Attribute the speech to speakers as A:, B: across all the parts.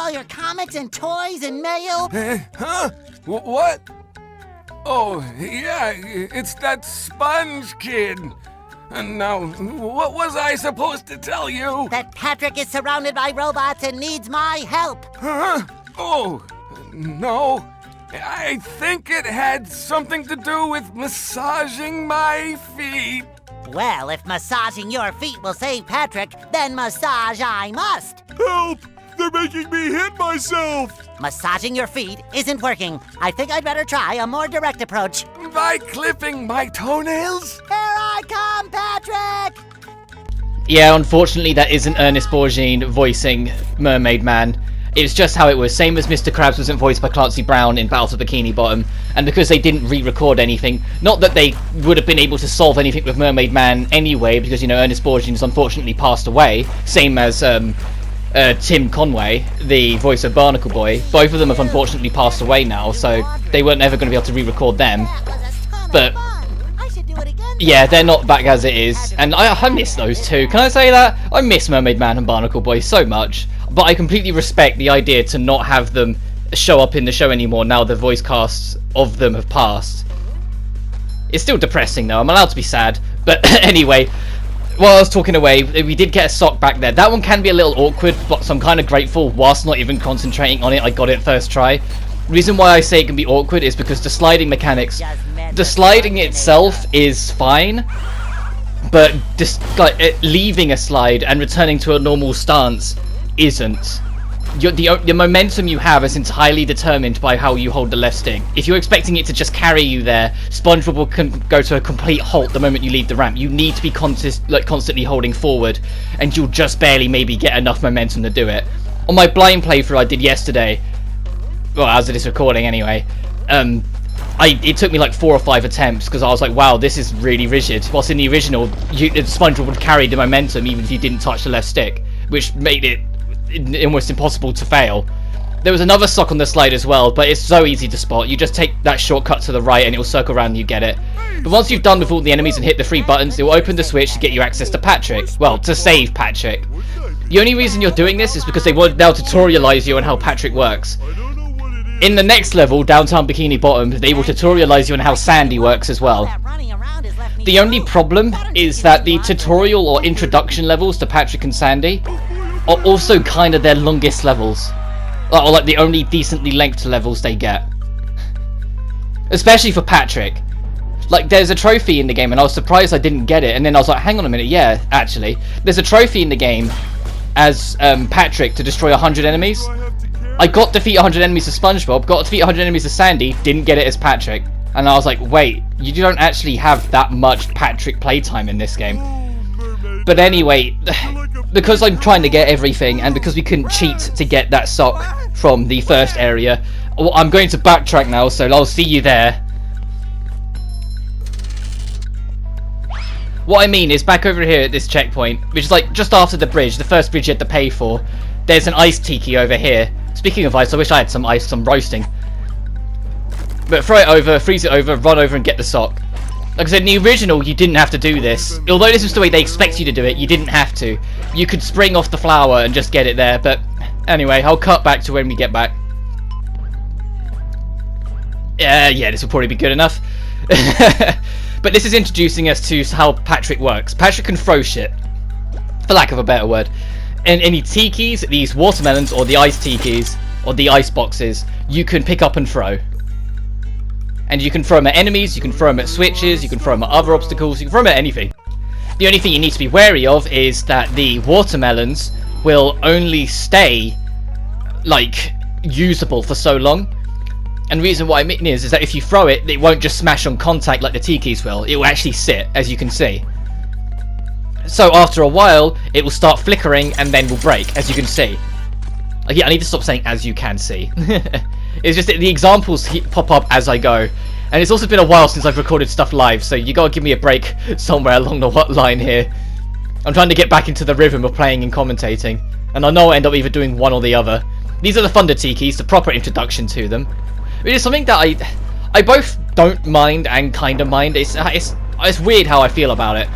A: all your comics and toys and mail?
B: Huh? What? Oh, yeah, it's that Sponge Kid. And now, what was I supposed to tell you?
A: That Patrick is surrounded by robots and needs my help.
B: Huh? Oh, no. I think it had something to do with massaging my feet.
A: Well, if massaging your feet will save Patrick, then massage I must.
C: Help! They're making me hit myself!
A: Massaging your feet isn't working. I think I'd better try a more direct approach.
B: By clipping my toenails?
A: Here I come, Patrick!
D: Yeah, unfortunately that isn't Ernest Borgnine voicing Mermaid Man. It's just how it was. Same as Mr. Krabs wasn't voiced by Clancy Brown in Battle for Bikini Bottom. And because they didn't re-record anything, not that they would have been able to solve anything with Mermaid Man anyway, because, you know, Ernest Borgnine has unfortunately passed away. Same as Tim Conway, the voice of Barnacle Boy. Both of them have unfortunately passed away now, so they weren't ever going to be able to re-record them. But yeah, they're not back as it is, and I miss those two. Can I say that? I miss Mermaid Man and Barnacle Boy so much, but I completely respect the idea to not have them show up in the show anymore now the voice casts of them have passed. It's still depressing though, I'm allowed to be sad, but anyway, while I was talking away, we did get a sock back there. That one can be a little awkward, but so I'm kind of grateful, whilst not even concentrating on it, I got it first try. Reason why I say it can be awkward is because the sliding mechanics, the sliding itself is fine, but just like leaving a slide and returning to a normal stance isn't. The momentum you have is entirely determined by how you hold the left stick. If you're expecting it to just carry you there, Spongebob will go to a complete halt the moment you leave the ramp. You need to be constantly holding forward, and you'll just barely maybe get enough momentum to do it. On my blind playthrough I did yesterday, well, as of this recording anyway, it took me like 4 or 5 attempts because I was like, wow, this is really rigid. Whilst in the original, Spongebob would carry the momentum even if you didn't touch the left stick, which made it almost impossible to fail. There was another sock on the slide as well, but it's so easy to spot. You just take that shortcut to the right and it will circle around and you get it. But once you've done with all the enemies and hit the 3 buttons, it will open the switch to get you access to Patrick. Well, to save Patrick. The only reason you're doing this is because they want now tutorialize you on how Patrick works. In the next level, Downtown Bikini Bottom, they will tutorialize you on how Sandy works as well. The only problem is that the tutorial or introduction levels to Patrick and Sandy are also kind of their longest levels. Or like the only decently length levels they get. Especially for Patrick. Like, there's a trophy in the game and I was surprised I didn't get it, and then I was like, hang on a minute, yeah, actually. There's a trophy in the game as Patrick to destroy 100 enemies. I got defeat 100 enemies as Spongebob, got defeat 100 enemies as Sandy, didn't get it as Patrick. And I was like, wait, you don't actually have that much Patrick playtime in this game. But anyway, because I'm trying to get everything, and because we couldn't cheat to get that sock from the first area, I'm going to backtrack now, so I'll see you there. What I mean is, back over here at this checkpoint, which is like just after the bridge, the first bridge you had to pay for, there's an ice tiki over here. Speaking of ice, I wish I had some ice, some roasting. But throw it over, freeze it over, run over and get the sock. Like I said, in the original, you didn't have to do this. Although this is the way they expect you to do it, you didn't have to. You could spring off the flower and just get it there. But anyway, I'll cut back to when we get back. Yeah, this will probably be good enough. But this is introducing us to how Patrick works. Patrick can throw shit, for lack of a better word. And any tikis, these watermelons, or the ice tikis, or the ice boxes, you can pick up and throw. And you can throw them at enemies, you can throw them at switches, you can throw them at other obstacles, you can throw them at anything. The only thing you need to be wary of is that the watermelons will only stay, like, usable for so long. And the reason why I mean is that if you throw it, it won't just smash on contact like the tikis will. It will actually sit, as you can see. So after a while, it will start flickering and then will break, as you can see. Yeah, I need to stop saying as you can see. It's just that the examples pop up as I go. And it's also been a while since I've recorded stuff live, so you gotta give me a break somewhere along the line here. I'm trying to get back into the rhythm of playing and commentating, and I know I'll end up either doing one or the other. These are the Thunder Tikis, the proper introduction to them. It is something that I both don't mind and kind of mind. It's weird how I feel about it.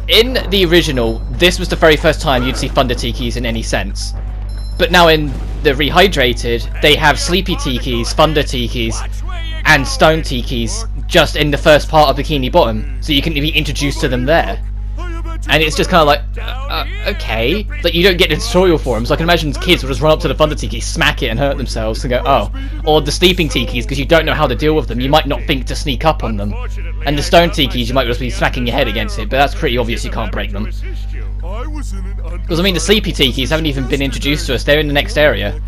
D: In the original, this was the very first time you'd see Thunder Tikis in any sense. But now in the Rehydrated, they have Sleepy Tikis, Thunder Tikis, and Stone Tikis just in the first part of Bikini Bottom, so you can be introduced to them there. And it's just kind of like, okay, like you don't get a tutorial for them, so I can imagine kids will just run up to the Thunder Tiki, smack it and hurt themselves and go, oh. Or the Sleeping Tikis, because you don't know how to deal with them, you might not think to sneak up on them. And the Stone Tikis, you might just be smacking your head against it, but that's pretty obvious you can't break them. Because I mean, the Sleepy Tikis haven't even been introduced to us, they're in the next area.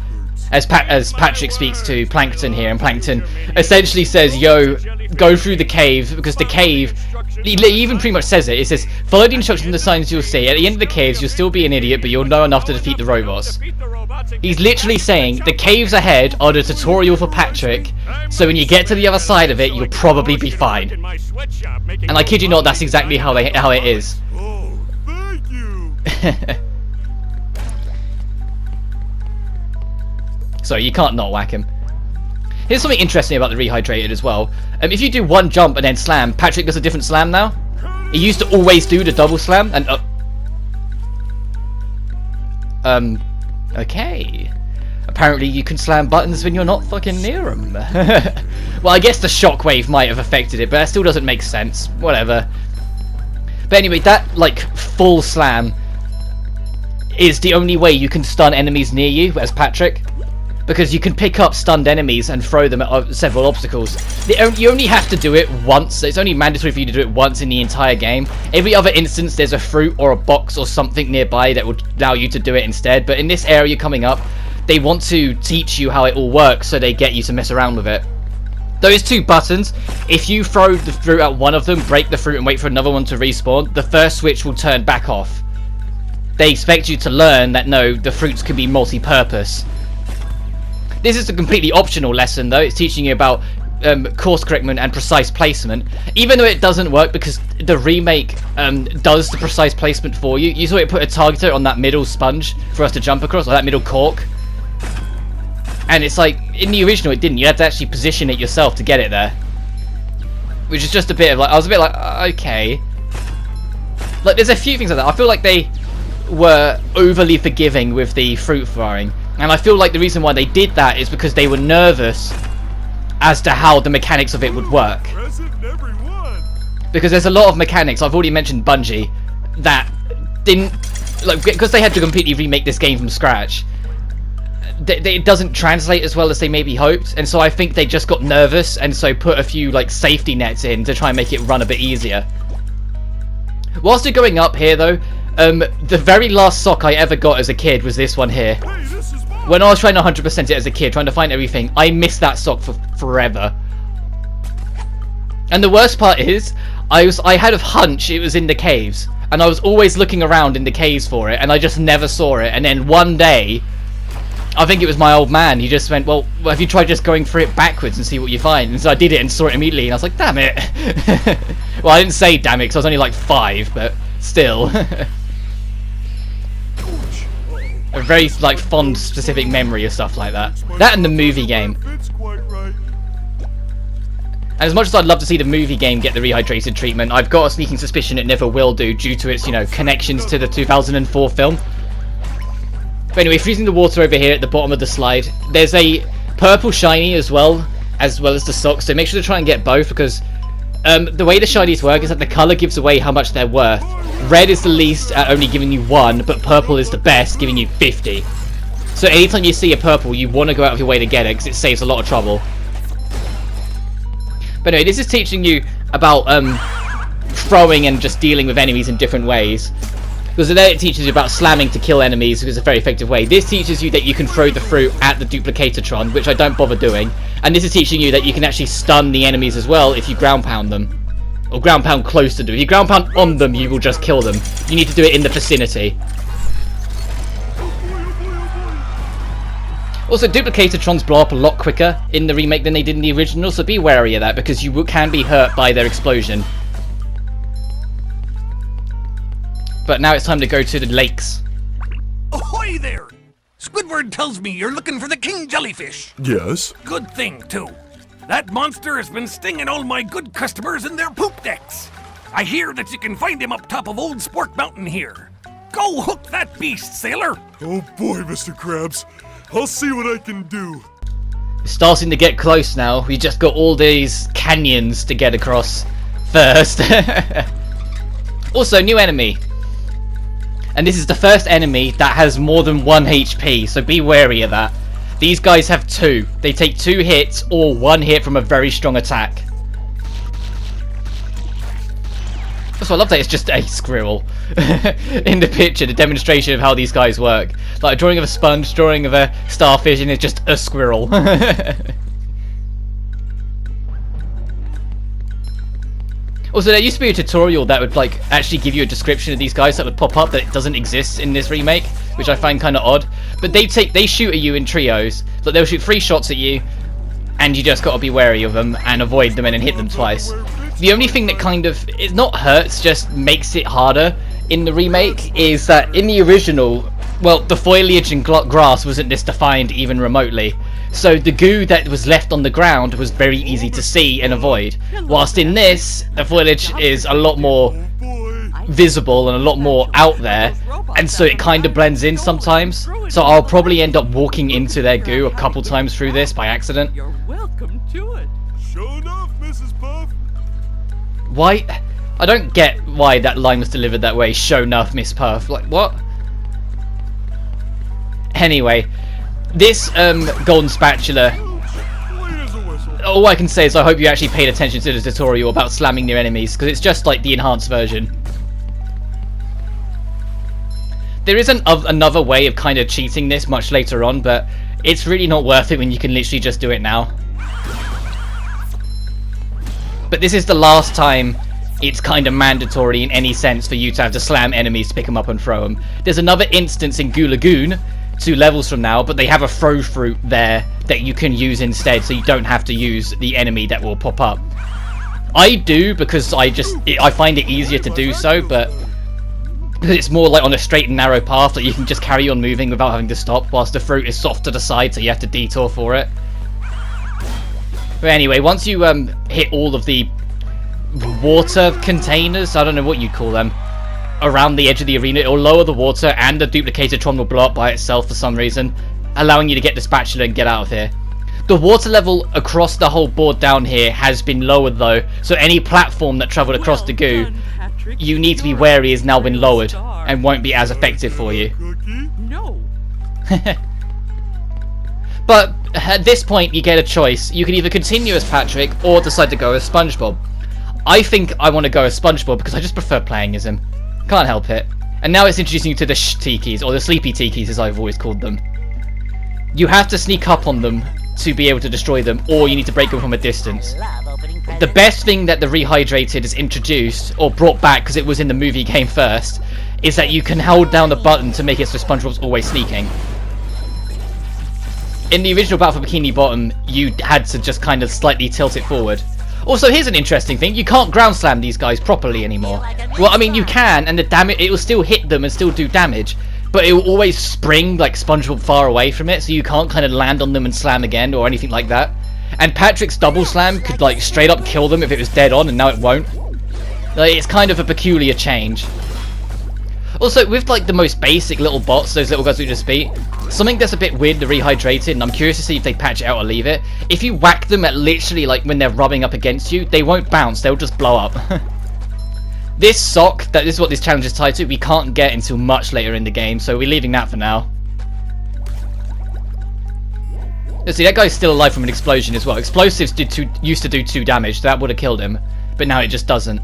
D: As Patrick speaks to Plankton here, and Plankton essentially says, yo, go through the cave, because the cave, he even pretty much says it, says, follow the instructions and the signs you'll see, at the end of the caves you'll still be an idiot, but you'll know enough to defeat the robots. He's literally saying, the caves ahead are the tutorial for Patrick, so when you get to the other side of it, you'll probably be fine. And I kid you not, that's exactly how it is.
C: Oh, thank you.
D: So you can't not whack him. Here's something interesting about the Rehydrated as well. If you do one jump and then slam, Patrick does a different slam now. He used to always do the double slam and okay. Apparently you can slam buttons when you're not fucking near them. Well, I guess the shockwave might have affected it, but that still doesn't make sense. Whatever. But anyway, that like full slam is the only way you can stun enemies near you as Patrick. Because you can pick up stunned enemies and throw them at several obstacles. You only have to do it once. It's only mandatory for you to do it once in the entire game. Every other instance, there's a fruit or a box or something nearby that would allow you to do it instead. But in this area coming up, they want to teach you how it all works, so they get you to mess around with it. Those two buttons, if you throw the fruit at one of them, break the fruit and wait for another one to respawn, the first switch will turn back off. They expect you to learn that no, the fruits can be multi-purpose. This is a completely optional lesson though. It's teaching you about course correctment and precise placement, even though it doesn't work because the remake does the precise placement for you. You saw it put a targeter on that middle sponge for us to jump across, or that middle cork, and it's like in the original it didn't. You had to actually position it yourself to get it there, which is just a bit of like, I was a bit like, okay, like there's a few things like that. I feel like they were overly forgiving with the fruit throwing. And I feel like the reason why they did that is because they were nervous as to how the mechanics of it would work. Because there's a lot of mechanics, I've already mentioned Bungie, that didn't, like, because they had to completely remake this game from scratch, it doesn't translate as well as they maybe hoped, and so I think they just got nervous and so put a few like safety nets in to try and make it run a bit easier. Whilst you're going up here though, the very last sock I ever got as a kid was this one here. When I was trying to 100% it as a kid, trying to find everything, I missed that sock for forever. And the worst part is, I had a hunch it was in the caves, and I was always looking around in the caves for it, and I just never saw it. And then one day, I think it was my old man, he just went, well, have you tried just going through it backwards and see what you find? And so I did it and saw it immediately, and I was like, damn it. Well, I didn't say damn it, because I was only like 5, but still. A very like fond specific memory of stuff like that. That and the movie game. And as much as I'd love to see the movie game get the Rehydrated treatment, I've got a sneaking suspicion it never will do due to its, you know, connections to the 2004 film. But anyway, freezing the water over here at the bottom of the slide. There's a purple shiny as well as the socks, so make sure to try and get both because the way the shinies work is that the colour gives away how much they're worth. Red is the least at only giving you 1, but purple is the best, giving you 50. So anytime you see a purple, you want to go out of your way to get it, because it saves a lot of trouble. But anyway, this is teaching you about throwing and just dealing with enemies in different ways. Because there it teaches you about slamming to kill enemies, because it's a very effective way. This teaches you that you can throw the fruit at the Duplicatotron, which I don't bother doing. And this is teaching you that you can actually stun the enemies as well if you ground pound them. Or ground pound close to them. If you ground pound on them, you will just kill them. You need to do it in the vicinity. Also, Duplicatortrons blow up a lot quicker in the remake than they did in the original, so be wary of that, because you can be hurt by their explosion. But now it's time to go to the lakes.
E: Ahoy there! Squidward tells me you're looking for the king jellyfish.
C: Yes?
E: Good thing, too. That monster has been stinging all my good customers in their poop decks. I hear that you can find him up top of Old Sport Mountain here. Go hook that beast, sailor!
C: Oh boy, Mr. Krabs. I'll see what I can do.
D: It's starting to get close now. We just got all these canyons to get across first. Also, new enemy. And this is the first enemy that has more than 1 HP, so be wary of that. These guys have 2. They take 2 hits or 1 hit from a very strong attack. So I love that it's just a squirrel in the picture, the demonstration of how these guys work. Like a drawing of a sponge, drawing of a starfish, and it's just a squirrel. Also, there used to be a tutorial that would like actually give you a description of these guys that would pop up that doesn't exist in this remake, which I find kind of odd. But they shoot at you in trios. So they'll shoot 3 shots at you, and you just got to be wary of them and avoid them and then hit them twice. The only thing that kind of, it's not hurts, just makes it harder in the remake is that in the original, well, the foliage and grass wasn't this defined even remotely. So the goo that was left on the ground was very easy to see and avoid. Whilst in this, the foliage is a lot more visible and a lot more out there, and so it kind of blends in sometimes. So I'll probably end up walking into their goo a couple times through this by accident.
F: You're welcome to it.
C: Sure enough, Mrs. Puff.
D: Why? I don't get why that line was delivered that way. Show enough, Miss Puff. Like, what? Anyway, this golden spatula,
C: Clean as a whistle.
D: all I can say is I hope you actually paid attention to the tutorial about slamming near enemies, because it's just like the enhanced version. There is another way of kind of cheating this much later on, but it's really not worth it when you can literally just do it now. But this is the last time it's kind of mandatory in any sense for you to have to slam enemies to pick them up and throw them. There's another instance in Goo Lagoon, 2 levels from now, but they have a throw fruit there that you can use instead, so you don't have to use the enemy that will pop up. I do because I find it easier to do so, but because it's more like on a straight and narrow path that you can just carry on moving without having to stop, whilst the fruit is soft to the side, so you have to detour for it. But anyway, once you hit all of the water containers, I don't know what you'd call them, around the edge of the arena, it'll lower the water and the duplicated Tron will blow up by itself for some reason, allowing you to get the spatula and get out of here. The water level across the whole board down here has been lowered though, so any platform that travelled across the goo, you need to be wary has now been lowered and won't be as effective for you.
C: Cookie?
F: No.
D: But at this point you get a choice. You can either continue as Patrick or decide to go as Spongebob. I think I want to go as Spongebob because I just prefer playing as him. Can't help it. And now it's introducing you to the tikis, or the sleepy tikis as I've always called them. You have to sneak up on them to be able to destroy them, or you need to break them from a distance. The best thing that the Rehydrated has introduced, or brought back because it was in the movie game first, is that you can hold down the button to make it so SpongeBob's always sneaking. In the original Battle for Bikini Bottom, you had to just kind of slightly tilt it forward. Also, here's an interesting thing, you can't ground slam these guys properly anymore. Well, I mean, you can, and the damage, it will still hit them and still do damage, but it will always spring, like, SpongeBob far away from it, so you can't kind of land on them and slam again, or anything like that. And Patrick's double slam could, like, straight up kill them if it was dead on, and now it won't. Like, it's kind of a peculiar change. Also, with, like, the most basic little bots, those little guys who just beat, something that's a bit weird, the Rehydrated, and I'm curious to see if they patch it out or leave it. If you whack them at literally, like, when they're rubbing up against you, they won't bounce, they'll just blow up. This sock, this is what this challenge is tied to, we can't get until much later in the game, so we're leaving that for now. Let's see, that guy's still alive from an explosion as well. Explosives used to do 2 damage, so that would have killed him, but now it just doesn't.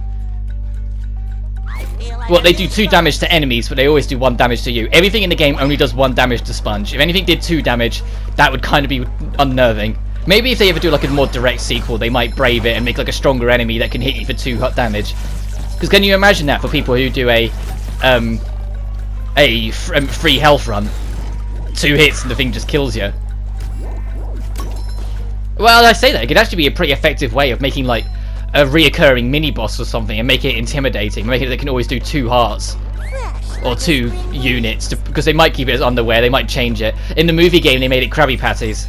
D: Well, they do 2 damage to enemies, but they always do 1 damage to you. Everything in the game only does 1 damage to Sponge. If anything did 2 damage, that would kind of be unnerving. Maybe if they ever do like a more direct sequel, they might brave it and make like a stronger enemy that can hit you for 2 hot damage. Because can you imagine that for people who do a free health run? 2 hits and the thing just kills you. Well, I say that, it could actually be a pretty effective way of making like a reoccurring mini-boss or something and make it intimidating, make it they can always do 2 hearts. Or 2 units, because they might keep it as underwear, they might change it. In the movie game they made it Krabby Patties.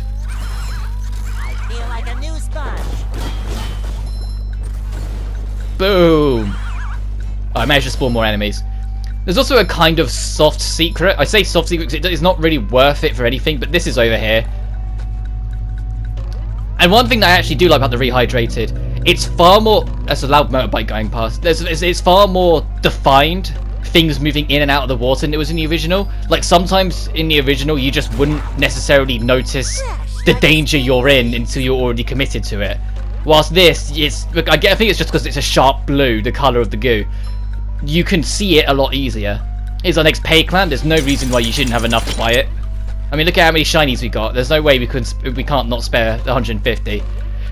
A: I feel like a new sponge.
D: Boom! Oh, I managed to spawn more enemies. There's also a kind of soft secret. I say soft secret because it's not really worth it for anything, but this is over here. And one thing that I actually do like about the Rehydrated, it's far more... That's a loud motorbike going past. It's far more defined, things moving in and out of the water than it was in the original. Like, sometimes in the original, you just wouldn't necessarily notice the danger you're in until you're already committed to it. Whilst this, I think it's just because it's a sharp blue, the colour of the goo. You can see it a lot easier. Here's our next pay clan. There's no reason why you shouldn't have enough to buy it. I mean, look at how many shinies we got. There's no way we can't not spare 150.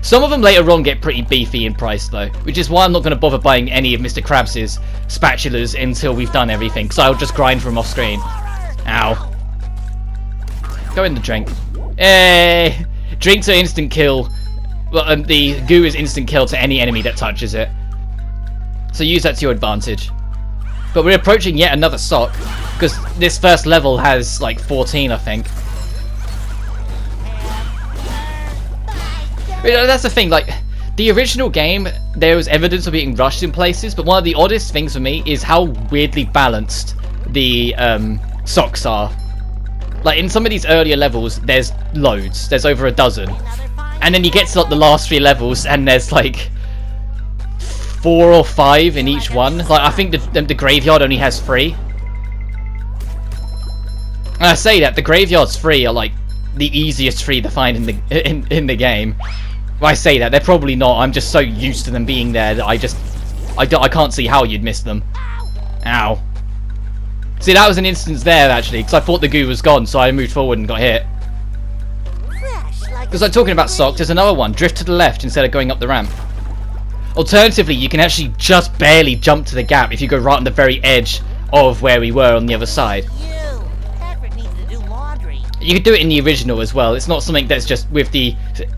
D: Some of them later on get pretty beefy in price though, which is why I'm not going to bother buying any of Mr. Krabs' spatulas until we've done everything, because I'll just grind from off screen. Ow. Go in the drink. Hey! Drinks are instant kill. Well, the goo is instant kill to any enemy that touches it. So use that to your advantage. But we're approaching yet another sock, because this first level has like 14, I think. But, that's the thing, like, the original game, there was evidence of being rushed in places, but one of the oddest things for me is how weirdly balanced the socks are. Like, in some of these earlier levels, there's loads. There's over a dozen. And then you get to like, the last 3 levels, and there's like 4 or 5 in each one. Like, I think the graveyard only has 3. And I say that the graveyard's 3 are like the easiest 3 to find in the game. Well, I say that they're probably not. I'm just so used to them being there that I can't see how you'd miss them. Ow. See, that was an instance there actually, because I thought the goo was gone, so I moved forward and got hit. Because I'm talking about socks, there's another one. Drift to the left instead of going up the ramp. Alternatively, you can actually just barely jump to the gap if you go right on the very edge of where we were on the other side. You could do it in the original as well. It's not something that's just with the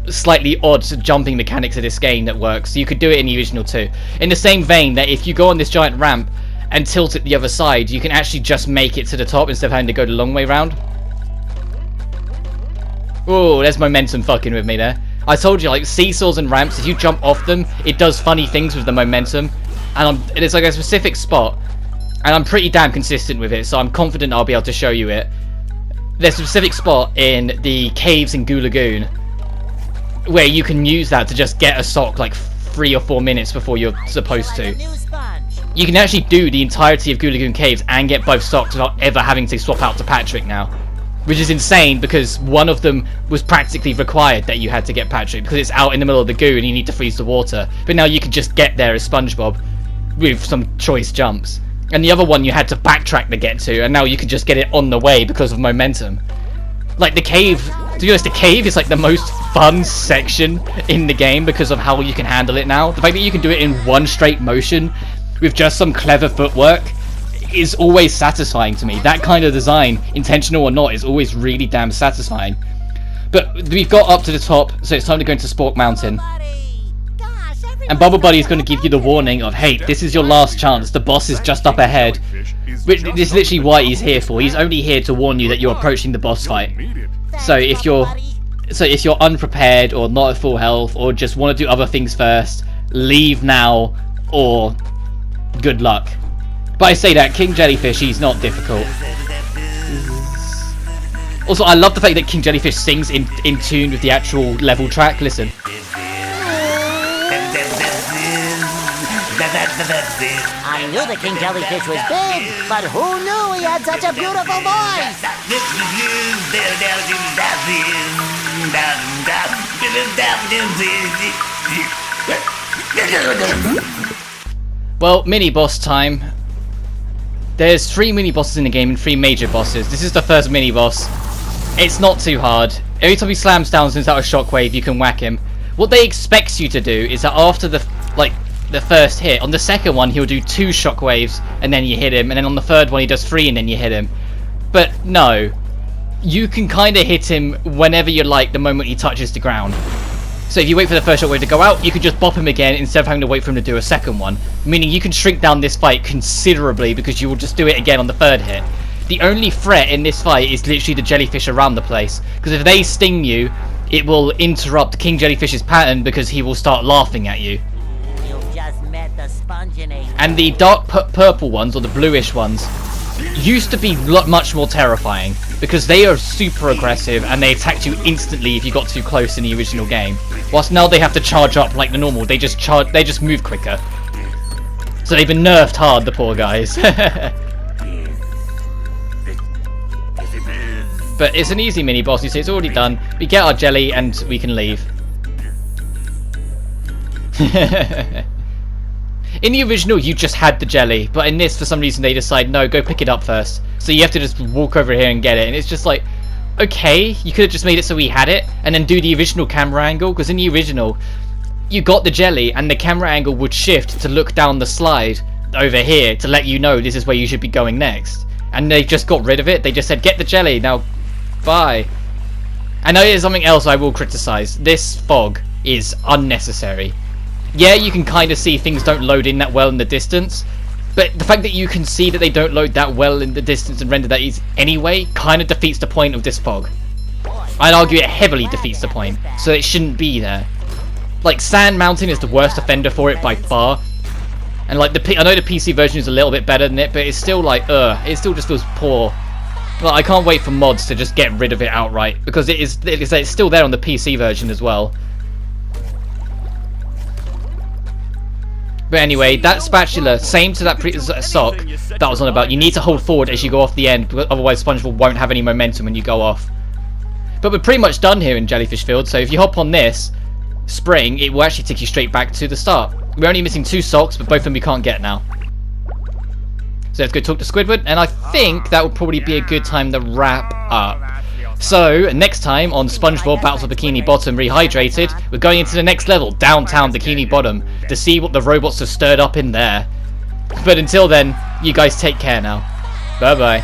D: slightly odd jumping mechanics of this game that works. You could do it in the original too. In the same vein that if you go on this giant ramp and tilt it the other side, you can actually just make it to the top instead of having to go the long way round. Oh, there's momentum fucking with me there. I told you, like, seesaws and ramps, if you jump off them, it does funny things with the momentum. And it's like a specific spot. And I'm pretty damn consistent with it, so I'm confident I'll be able to show you it. There's a specific spot in the caves in Goo Lagoon where you can use that to just get a sock like 3 or 4 minutes before you're supposed to. You can actually do the entirety of Goo Lagoon Caves and get both socks without ever having to swap out to Patrick now. Which is insane, because one of them was practically required that you had to get Patrick, because it's out in the middle of the goo and you need to freeze the water. But now you can just get there as Spongebob with some choice jumps. And the other one you had to backtrack to get to, and now you can just get it on the way because of momentum. Like, the cave, to be honest, the cave is like the most fun section in the game because of how you can handle it now. The fact that you can do it in one straight motion with just some clever footwork is always satisfying to me. That kind of design, intentional or not, is always really damn satisfying. But we've got up to the top, so it's time to go into Spork Mountain. And Bubble Buddy is going to give you the warning of, hey, this is your last chance, the boss is just up ahead. Which is literally what he's here for. He's only here to warn you that you're approaching the boss fight. So if you're unprepared or not at full health or just want to do other things first, leave now or good luck. But I say that, King Jellyfish, he's not difficult. Also, I love the fact that King Jellyfish sings in tune with the actual level track. Listen.
A: I knew the King Jellyfish was big, but who knew he had such a beautiful voice?
D: Well, mini-boss time. There's 3 mini-bosses in the game and 3 major bosses. This is the first mini-boss. It's not too hard. Every time he slams down and sends out a shockwave, you can whack him. What they expect you to do is that after the first hit, on the second one he'll do 2 shockwaves and then you hit him, and then on the third one he does 3 and then you hit him. But no. You can kind of hit him whenever you like, the moment he touches the ground. So if you wait for the first shockwave to go out, you can just bop him again instead of having to wait for him to do a second one. Meaning you can shrink down this fight considerably because you will just do it again on the third hit. The only threat in this fight is literally the jellyfish around the place. Because if they sting you, it will interrupt King Jellyfish's pattern because he will start laughing at you.
A: You just met the Sponginator.
D: And the dark purple ones, or the bluish ones, used to be much more terrifying because they are super aggressive and they attacked you instantly if you got too close in the original game. Whilst now they have to charge up like the normal. They just move quicker. So they've been nerfed hard, the poor guys. But it's an easy mini boss. You see, it's already done. We get our jelly and we can leave. In the original, you just had the jelly, but in this, for some reason, they decide, no, go pick it up first. So you have to just walk over here and get it, and it's just like, okay, you could have just made it so we had it, and then do the original camera angle, because in the original, you got the jelly, and the camera angle would shift to look down the slide over here to let you know this is where you should be going next. And they just got rid of it. They just said, get the jelly, now, bye. And now here's something else I will criticize. This fog is unnecessary. Yeah, you can kind of see things don't load in that well in the distance, but the fact that you can see that they don't load that well in the distance and render that easy anyway kind of defeats the point of this fog. I'd argue it heavily defeats the point, so it shouldn't be there. Like, Sand Mountain is the worst offender for it by far, and like I know the PC version is a little bit better than it, but it's still like, it still just feels poor. Well, I can't wait for mods to just get rid of it outright, because it's still there on the PC version as well. But anyway, that spatula, same to that sock that I was on about. You need to hold forward as you go off the end, otherwise Spongebob won't have any momentum when you go off. But we're pretty much done here in Jellyfish Field, so if you hop on this spring, it will actually take you straight back to the start. We're only missing 2 socks, but both of them we can't get now. So let's go talk to Squidward, and I think that would probably be a good time to wrap up. So, next time on SpongeBob Battles of Bikini Bottom Rehydrated, we're going into the next level, downtown Bikini Bottom, to see what the robots have stirred up in there. But until then, you guys take care now. Bye bye.